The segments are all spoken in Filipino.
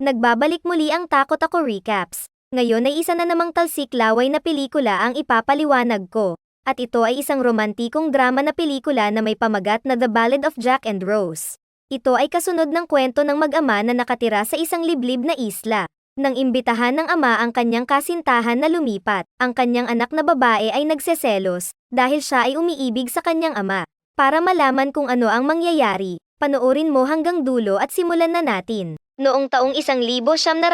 Nagbabalik muli ang Takot Ako Recaps. Ngayon ay isa na namang talsik-laway na pelikula ang ipapaliwanag ko. At ito ay isang romantikong drama na pelikula na may pamagat na The Ballad of Jack and Rose. Ito ay kasunod ng kwento ng mag-ama na nakatira sa isang liblib na isla. Nang imbitahan ng ama ang kanyang kasintahan na lumipat, ang kanyang anak na babae ay nagseselos dahil siya ay umiibig sa kanyang ama. Para malaman kung ano ang mangyayari, panoorin mo hanggang dulo at simulan na natin. Noong taong 1986,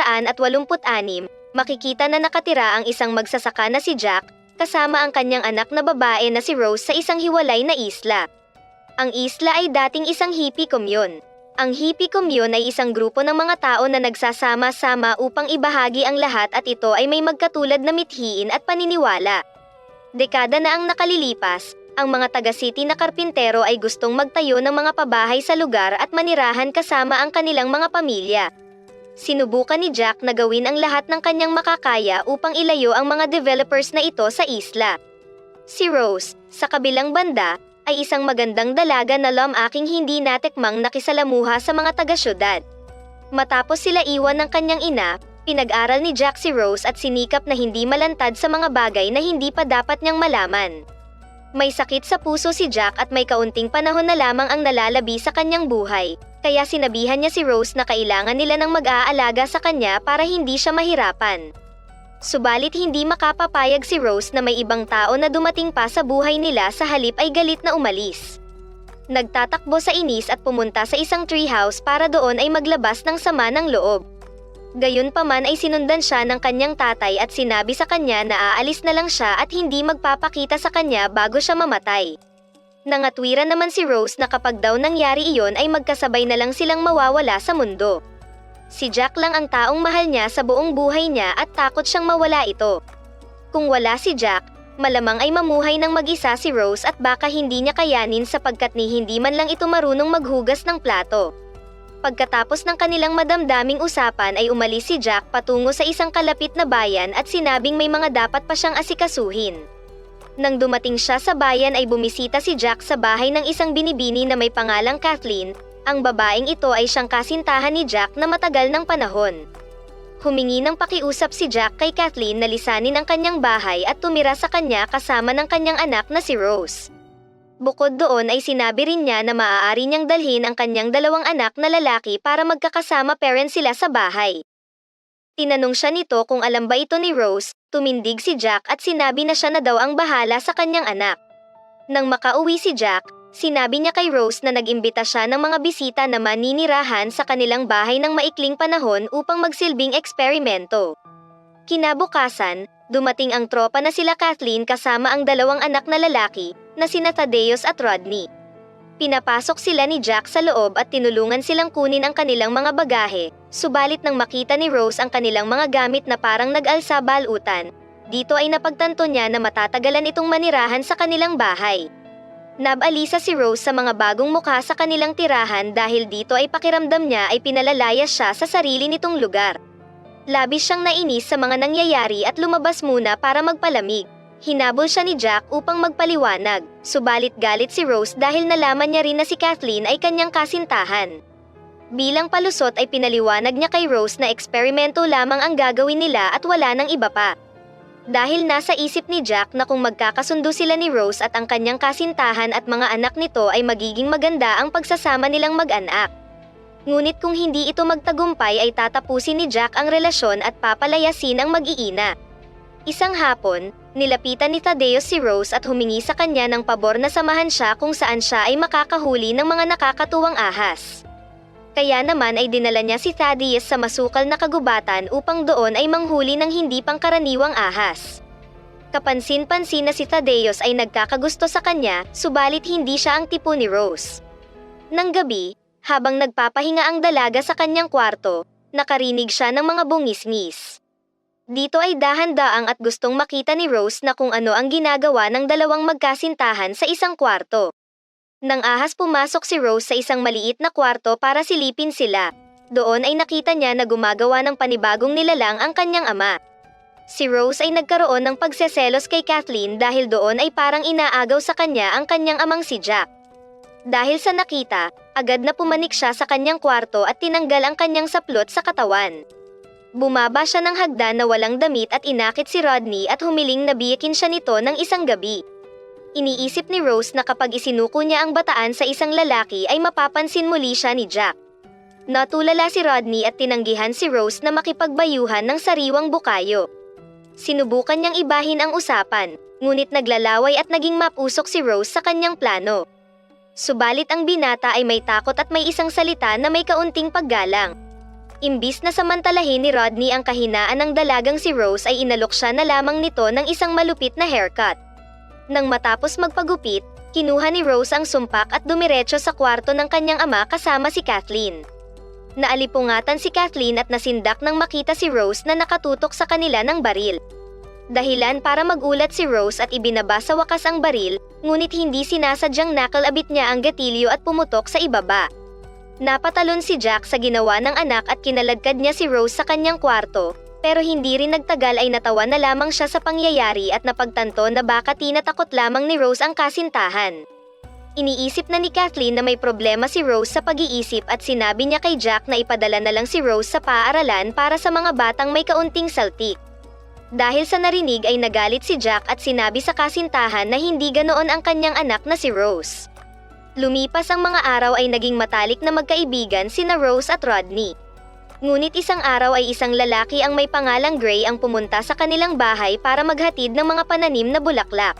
makikita na nakatira ang isang magsasaka na si Jack, kasama ang kanyang anak na babae na si Rose sa isang hiwalay na isla. Ang isla ay dating isang hippie commune. Ang hippie commune ay isang grupo ng mga tao na nagsasama-sama upang ibahagi ang lahat at ito ay may magkatulad na mithiin at paniniwala. Dekada na ang nakalilipas, ang mga taga-city na karpintero ay gustong magtayo ng mga pabahay sa lugar at manirahan kasama ang kanilang mga pamilya. Sinubukan ni Jack na gawin ang lahat ng kanyang makakaya upang ilayo ang mga developers na ito sa isla. Si Rose, sa kabilang banda, ay isang magandang dalaga na lamaking hindi natikmang nakisalamuha sa mga taga-syudad. Matapos sila iwan ng kanyang ina, pinag-aral ni Jack si Rose at sinikap na hindi malantad sa mga bagay na hindi pa dapat niyang malaman. May sakit sa puso si Jack at may kaunting panahon na lamang ang nalalabi sa kanyang buhay, kaya sinabihan niya si Rose na kailangan nila ng mag-aalaga sa kanya para hindi siya mahirapan. Subalit hindi makapapayag si Rose na may ibang tao na dumating pa sa buhay nila, sa halip ay galit na umalis. Nagtatakbo sa inis at pumunta sa isang treehouse para doon ay maglabas ng sama ng loob. Gayunpaman ay sinundan siya ng kanyang tatay at sinabi sa kanya na aalis na lang siya at hindi magpapakita sa kanya bago siya mamatay. Nangatwiran naman si Rose na kapag daw nangyari iyon ay magkasabay na lang silang mawawala sa mundo. Si Jack lang ang taong mahal niya sa buong buhay niya at takot siyang mawala ito. Kung wala si Jack, malamang ay mamuhay ng mag-isa si Rose at baka hindi niya kayanin sapagkat ni hindi man lang ito marunong maghugas ng plato. Pagkatapos ng kanilang madamdaming usapan ay umalis si Jack patungo sa isang kalapit na bayan at sinabing may mga dapat pa siyang asikasuhin. Nang dumating siya sa bayan ay bumisita si Jack sa bahay ng isang binibini na may pangalang Kathleen. Ang babaeng ito ay siyang kasintahan ni Jack na matagal ng panahon. Humingi ng pakiusap si Jack kay Kathleen na lisanin ang kanyang bahay at tumira sa kanya kasama ng kanyang anak na si Rose. Bukod doon ay sinabi rin niya na maaari niyang dalhin ang kanyang dalawang anak na lalaki para magkakasama parent sila sa bahay. Tinanong siya nito kung alam ba ito ni Rose, tumindig si Jack at sinabi na siya na daw ang bahala sa kanyang anak. Nang makauwi si Jack, sinabi niya kay Rose na nag-imbita siya ng mga bisita na maninirahan sa kanilang bahay ng maikling panahon upang magsilbing eksperimento. Kinabukasan, dumating ang tropa na sila Kathleen kasama ang dalawang anak na lalaki, na sina Thaddeus at Rodney. Pinapasok sila ni Jack sa loob at tinulungan silang kunin ang kanilang mga bagahe, subalit nang makita ni Rose ang kanilang mga gamit na parang nag-alsa balutan, dito ay napagtanto niya na matatagalan itong manirahan sa kanilang bahay. Nabalisa si Rose sa mga bagong mukha sa kanilang tirahan dahil dito ay pakiramdam niya ay pinalalayas siya sa sarili nitong lugar. Labis siyang nainis sa mga nangyayari at lumabas muna para magpalamig. Hinabol siya ni Jack upang magpaliwanag, subalit galit si Rose dahil nalaman niya rin na si Kathleen ay kanyang kasintahan. Bilang palusot ay pinaliwanag niya kay Rose na eksperimento lamang ang gagawin nila at wala nang iba pa. Dahil nasa isip ni Jack na kung magkakasundo sila ni Rose at ang kanyang kasintahan at mga anak nito ay magiging maganda ang pagsasama nilang mag-anak. Ngunit kung hindi ito magtagumpay ay tatapusin ni Jack ang relasyon at papalayasin ang mag-iina. Isang hapon, nilapitan ni Thaddeus si Rose at humingi sa kanya ng pabor na samahan siya kung saan siya ay makakahuli ng mga nakakatuwang ahas. Kaya naman ay dinala niya si Thaddeus sa masukal na kagubatan upang doon ay manghuli ng hindi pangkaraniwang ahas. Kapansin-pansin na si Thaddeus ay nagkakagusto sa kanya, subalit hindi siya ang tipo ni Rose. Nang gabi, habang nagpapahinga ang dalaga sa kanyang kwarto, nakarinig siya ng mga bungis-ngis. Dito ay dahan-daang at gustong makita ni Rose na kung ano ang ginagawa ng dalawang magkasintahan sa isang kwarto. Nang ahas pumasok si Rose sa isang maliit na kwarto para silipin sila. Doon ay nakita niya na gumagawa ng panibagong nilalang ang kanyang ama. Si Rose ay nagkaroon ng pagseselos kay Kathleen dahil doon ay parang inaagaw sa kanya ang kanyang amang si Jack. Dahil sa nakita, agad na pumanik siya sa kanyang kwarto at tinanggal ang kanyang saplot sa katawan. Bumaba siya ng hagdan na walang damit at inakit si Rodney at humiling na biyakin siya nito ng isang gabi. Iniisip ni Rose na kapag isinuko niya ang bataan sa isang lalaki ay mapapansin muli siya ni Jack. Natulala si Rodney at tinanggihan si Rose na makipagbayuhan ng sariwang bukayo. Sinubukan niyang ibahin ang usapan, ngunit naglalaway at naging mapusok si Rose sa kanyang plano. Subalit ang binata ay may takot at may isang salita na may kaunting paggalang. Imbis na samantalahin ni Rodney ang kahinaan ng dalagang si Rose ay inalok siya na lamang nito ng isang malupit na haircut. Nang matapos magpagupit, kinuha ni Rose ang sumpak at dumiretso sa kwarto ng kanyang ama kasama si Kathleen. Naalipungatan si Kathleen at nasindak nang makita si Rose na nakatutok sa kanila ng baril. Dahilan para magulat si Rose at ibinaba sa wakas ang baril, ngunit hindi sinasadyang nakalabit niya ang gatilyo at pumutok sa ibaba. Napatalon si Jack sa ginawa ng anak at kinaladkad niya si Rose sa kanyang kwarto, pero hindi rin nagtagal ay natawa na lamang siya sa pangyayari at napagtanto na baka tinatakot lamang ni Rose ang kasintahan. Iniisip na ni Kathleen na may problema si Rose sa pag-iisip at sinabi niya kay Jack na ipadala na lang si Rose sa paaralan para sa mga batang may kaunting saltik. Dahil sa narinig ay nagalit si Jack at sinabi sa kasintahan na hindi ganoon ang kanyang anak na si Rose. Lumipas ang mga araw ay naging matalik na magkaibigan sina Rose at Rodney. Ngunit isang araw ay isang lalaki ang may pangalang Gray ang pumunta sa kanilang bahay para maghatid ng mga pananim na bulaklak.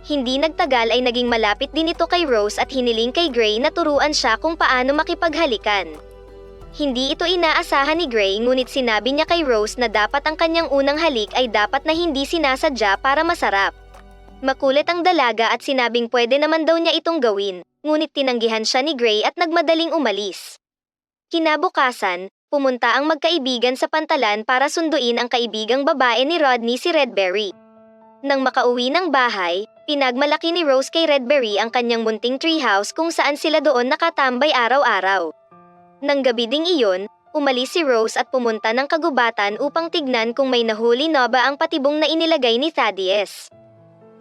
Hindi nagtagal ay naging malapit din ito kay Rose at hiniling kay Gray na turuan siya kung paano makipaghalikan. Hindi ito inaasahan ni Gray ngunit sinabi niya kay Rose na dapat ang kanyang unang halik ay dapat na hindi sinasadya para masarap. Makulit ang dalaga at sinabing pwede naman daw niya itong gawin, ngunit tinanggihan siya ni Gray at nagmadaling umalis. Kinabukasan, pumunta ang magkaibigan sa pantalan para sunduin ang kaibigang babae ni Rodney si Redberry. Nang makauwi ng bahay, pinagmalaki ni Rose kay Redberry ang kanyang munting treehouse kung saan sila doon nakatambay araw-araw. Nang gabi ding iyon, umalis si Rose at pumunta ng kagubatan upang tignan kung may nahuli na ba ang patibong na inilagay ni Thaddeus.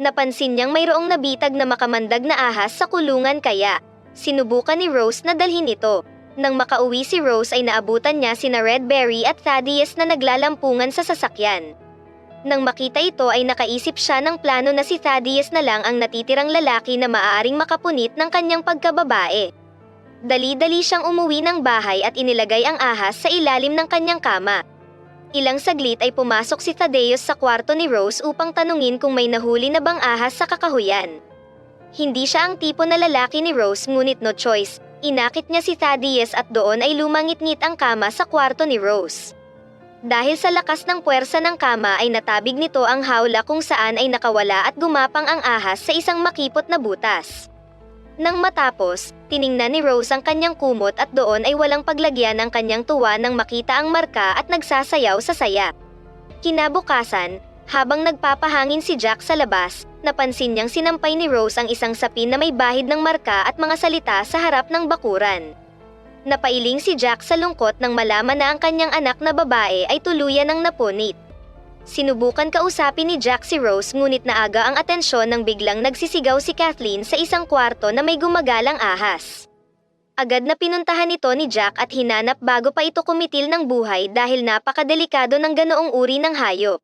Napansin niyang mayroong nabitag na makamandag na ahas sa kulungan kaya sinubukan ni Rose na dalhin ito. Nang makauwi si Rose ay naabutan niya sina Redberry at Thaddeus na naglalampungan sa sasakyan. Nang makita ito ay nakaisip siya ng plano na si Thaddeus na lang ang natitirang lalaki na maaaring makapunit ng kanyang pagkababae. Dali-dali siyang umuwi ng bahay at inilagay ang ahas sa ilalim ng kanyang kama. Ilang saglit ay pumasok si Thaddeus sa kwarto ni Rose upang tanungin kung may nahuli na bang ahas sa kakahuyan. Hindi siya ang tipo na lalaki ni Rose ngunit no choice, inakit niya si Thaddeus at doon ay lumangit-ngit ang kama sa kwarto ni Rose. Dahil sa lakas ng puwersa ng kama ay natabig nito ang hawla kung saan ay nakawala at gumapang ang ahas sa isang makipot na butas. Nang matapos, tiningnan ni Rose ang kanyang kumot at doon ay walang paglagyan ang kanyang tuwa nang makita ang marka at nagsasayaw sa saya. Kinabukasan, habang nagpapahangin si Jack sa labas, napansin niyang sinampay ni Rose ang isang sapin na may bahid ng marka at mga salita sa harap ng bakuran. Napailing si Jack sa lungkot nang malaman na ang kanyang anak na babae ay tuluyan ng napunit. Sinubukan kausapin ni Jack si Rose ngunit naaga ang atensyon nang biglang nagsisigaw si Kathleen sa isang kwarto na may gumagalang ahas. Agad na pinuntahan ito ni Jack at hinanap bago pa ito kumitil ng buhay dahil napakadelikado ng ganoong uri ng hayop.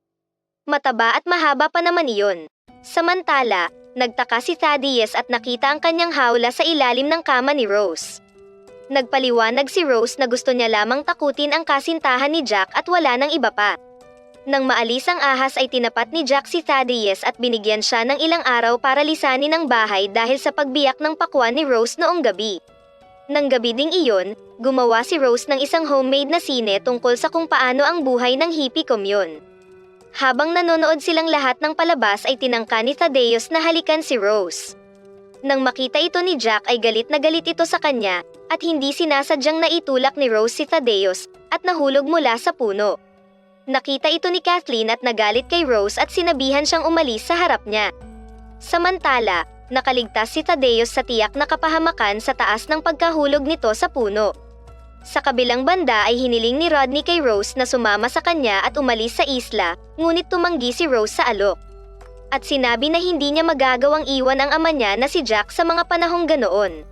Mataba at mahaba pa naman iyon. Samantala, nagtaka si Thaddeus at nakita ang kanyang hawla sa ilalim ng kama ni Rose. Nagpaliwanag si Rose na gusto niya lamang takutin ang kasintahan ni Jack at wala nang iba pa. Nang maalis ang ahas ay tinapat ni Jack si Thaddeus at binigyan siya ng ilang araw para lisanin ang bahay dahil sa pagbiyak ng pakwan ni Rose noong gabi. Nang gabi ding iyon, gumawa si Rose ng isang homemade na sine tungkol sa kung paano ang buhay ng hippie commune. Habang nanonood silang lahat ng palabas ay tinangka ni Thaddeus na halikan si Rose. Nang makita ito ni Jack ay galit na galit ito sa kanya at hindi sinasadyang naitulak ni Rose si Thaddeus at nahulog mula sa puno. Nakita ito ni Kathleen at nagalit kay Rose at sinabihan siyang umalis sa harap niya. Samantala, nakaligtas si Thaddeus sa tiyak na kapahamakan sa taas ng pagkahulog nito sa puno. Sa kabilang banda ay hiniling ni Rodney kay Rose na sumama sa kanya at umalis sa isla, ngunit tumanggi si Rose sa alok. At sinabi na hindi niya magagawang iwan ang ama niya na si Jack sa mga panahong ganoon.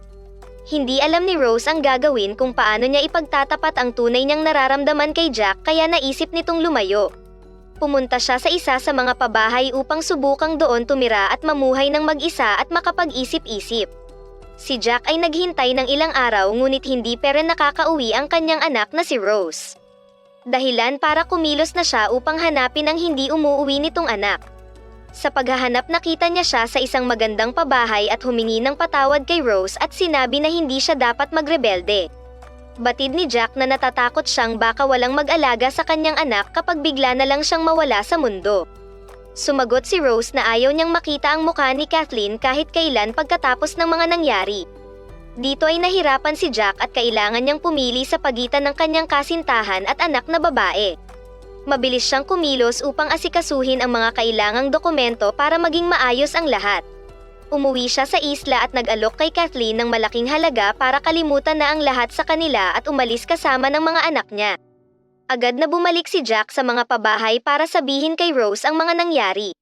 Hindi alam ni Rose ang gagawin kung paano niya ipagtatapat ang tunay niyang nararamdaman kay Jack kaya naisip nitong lumayo. Pumunta siya sa isa sa mga pabahay upang subukang doon tumira at mamuhay ng mag-isa at makapag-isip-isip. Si Jack ay naghintay ng ilang araw ngunit hindi pa rin nakakauwi ang kanyang anak na si Rose. Dahilan para kumilos na siya upang hanapin ang hindi umuuwi nitong anak. Sa paghahanap nakita niya siya sa isang magandang pabahay at humingi ng patawad kay Rose at sinabi na hindi siya dapat magrebelde. Batid ni Jack na natatakot siyang baka walang mag-alaga sa kanyang anak kapag bigla na lang siyang mawala sa mundo. Sumagot si Rose na ayaw niyang makita ang mukha ni Kathleen kahit kailan pagkatapos ng mga nangyari. Dito ay nahirapan si Jack at kailangan niyang pumili sa pagitan ng kanyang kasintahan at anak na babae. Mabilis siyang kumilos upang asikasuhin ang mga kailangang dokumento para maging maayos ang lahat. Umuwi siya sa isla at nag-alok kay Kathleen ng malaking halaga para kalimutan na ang lahat sa kanila at umalis kasama ng mga anak niya. Agad na bumalik si Jack sa mga pabahay para sabihin kay Rose ang mga nangyari.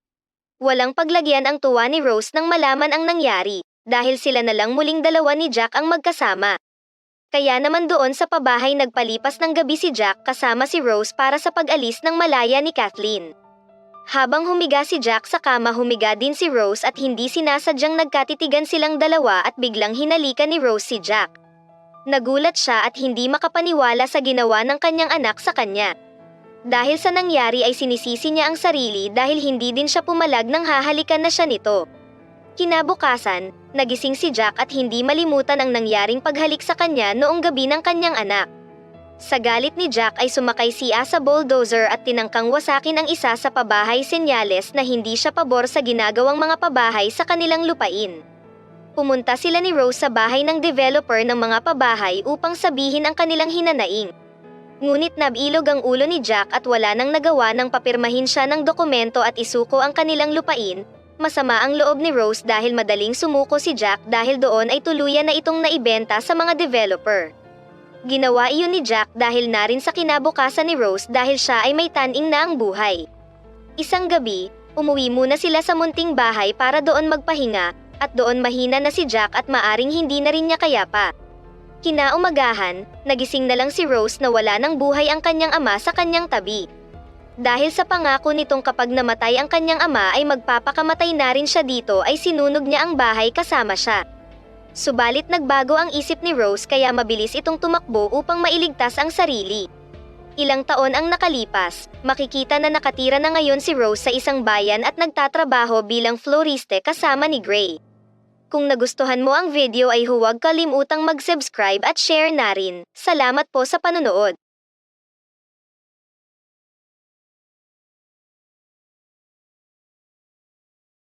Walang paglagyan ang tuwa ni Rose nang malaman ang nangyari, dahil sila na lang muling dalawa ni Jack ang magkasama. Kaya naman doon sa pabahay nagpalipas ng gabi si Jack kasama si Rose para sa pag-alis ng malaya ni Kathleen. Habang humiga si Jack sa kama humiga din si Rose at hindi sinasadyang nagkatitigan silang dalawa at biglang hinalikan ni Rose si Jack. Nagulat siya at hindi makapaniwala sa ginawa ng kanyang anak sa kanya. Dahil sa nangyari ay sinisisi niya ang sarili dahil hindi din siya pumalag nang hahalikan na siya nito. Kinabukasan, nagising si Jack at hindi malimutan ang nangyaring paghalik sa kanya noong gabi ng kanyang anak. Sa galit ni Jack ay sumakay siya sa bulldozer at tinangkang wasakin ang isa sa pabahay senyales na hindi siya pabor sa ginagawang mga pabahay sa kanilang lupain. Pumunta sila ni Rose sa bahay ng developer ng mga pabahay upang sabihin ang kanilang hinanaing. Ngunit nabilog ang ulo ni Jack at wala nang nagawa nang papirmahin siya ng dokumento at isuko ang kanilang lupain. Masama ang loob ni Rose dahil madaling sumuko si Jack dahil doon ay tuluyan na itong naibenta sa mga developer. Ginawa iyon ni Jack dahil na rin sa kinabukasan ni Rose dahil siya ay may taning na ang buhay. Isang gabi, umuwi muna sila sa munting bahay para doon magpahinga, at doon mahina na si Jack at maaring hindi na rin niya kayapa. Kinaumagahan, nagising na lang si Rose na wala ng buhay ang kanyang ama sa kanyang tabi. Dahil sa pangako nitong kapag namatay ang kanyang ama ay magpapakamatay na rin siya dito ay sinunog niya ang bahay kasama siya. Subalit nagbago ang isip ni Rose kaya mabilis itong tumakbo upang mailigtas ang sarili. Ilang taon ang nakalipas, makikita na nakatira na ngayon si Rose sa isang bayan at nagtatrabaho bilang floriste kasama ni Gray. Kung nagustuhan mo ang video ay huwag kalimutang mag-subscribe at share na rin. Salamat po sa panonood.